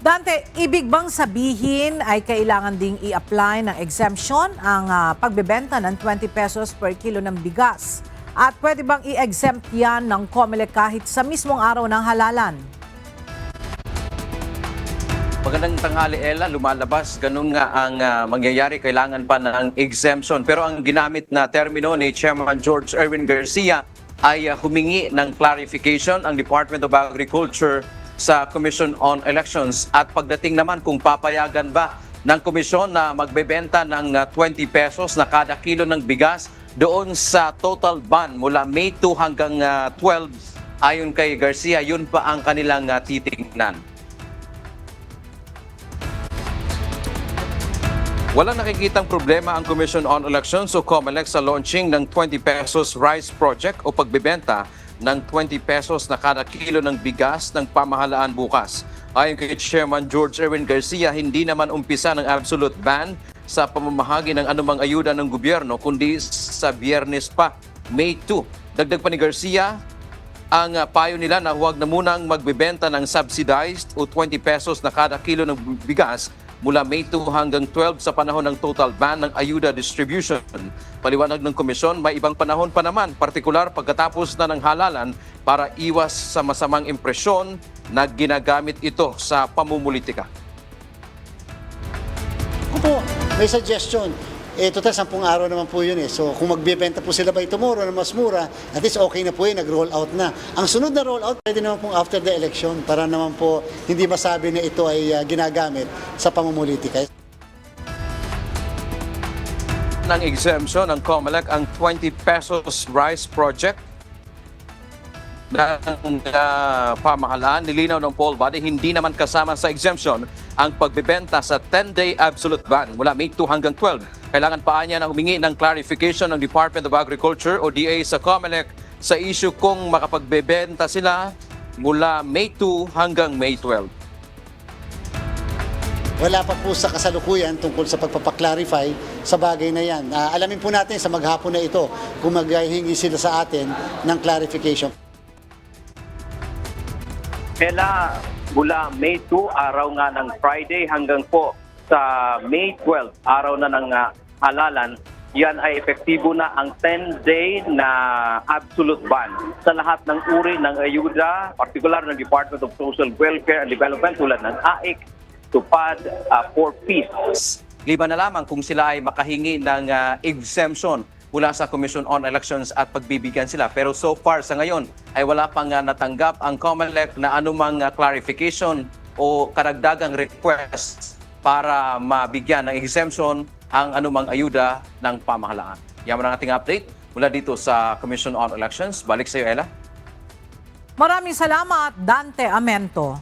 Dante, ibig bang sabihin ay kailangan ding i-apply ng exemption ang pagbebenta ng 20 pesos per kilo ng bigas? At pwede bang i-exempt yan ng COMELEC kahit sa mismong araw ng halalan? Magandang tanghali, Ella. Lumalabas, ganun nga ang mangyayari. Kailangan pa ng exemption. Pero ang ginamit na termino ni Chairman George Erwin Garcia ay humingi ng clarification ang Department of Agriculture sa Commission on Elections. At pagdating naman kung papayagan ba ng komisyon na magbebenta ng 20 pesos na kada kilo ng bigas doon sa total ban mula May 2 hanggang 12, ayon kay Garcia, yun pa ang kanilang titingnan. Walang nakikitang problema ang Commission on Elections o COMELEC sa launching ng 20 pesos rice project o pagbebenta ng 20 pesos na kada kilo ng bigas ng pamahalaan bukas. Ayon kay Chairman George Erwin Garcia, hindi naman umpisa ng absolute ban sa pamamahagi ng anumang ayuda ng gobyerno kundi sa Biyernes pa, May 2. Dagdag pa ni Garcia, ang payo nila na huwag na munang magbebenta ng subsidized o 20 pesos na kada kilo ng bigas mula May 2 hanggang 12 sa panahon ng total ban ng ayuda distribution. Paliwanag ng komisyon, may ibang panahon pa naman, partikular pagkatapos na ng halalan para iwas sa masamang impresyon na ginagamit ito sa pamumulitika. Opo, may suggestion. Total, 10 araw naman po yun eh. So kung magbibenta po sila by tomorrow na mas mura, at least okay na po yun, nag-roll out na. Ang sunod na roll out, pwede naman po after the election para naman po hindi masabi na ito ay ginagamit sa pamumulitika. Ng exemption ng COMELEC ang 20 pesos rice project ng pamahalaan. Nilinaw ng poll body, hindi naman kasama sa exemption ang pagbebenta sa 10-day absolute ban mula May 2 hanggang 12. Kailangan pa niya na humingi ng clarification ng Department of Agriculture o DA sa COMELEC sa issue kung makapagbebenta sila mula May 2 hanggang May 12. Wala pa po sa kasalukuyan tungkol sa pagpapaklarify sa bagay na yan. Alamin po natin sa maghapon na ito kung maghihingi sila sa atin ng clarification. Ella, mula May 2, araw nga ng Friday hanggang po sa May 12, araw na ng halalan, yan ay epektibo na ang 10-day na absolute ban sa lahat ng uri ng ayuda, partikular ng Department of Social Welfare and Development tulad ng AIC, TUPAD, 4Ps. Liban na lamang kung sila ay makahingi ng exemption mula sa Commission on Elections at pagbibigyan sila. Pero so far sa ngayon ay wala pang natanggap ang COMELEC na anumang clarification o karagdagang request para mabigyan ng exemption ang anumang ayuda ng pamahalaan. Yan ang ating update mula dito sa Commission on Elections. Balik sa iyo, Ella. Maraming salamat, Dante Amento.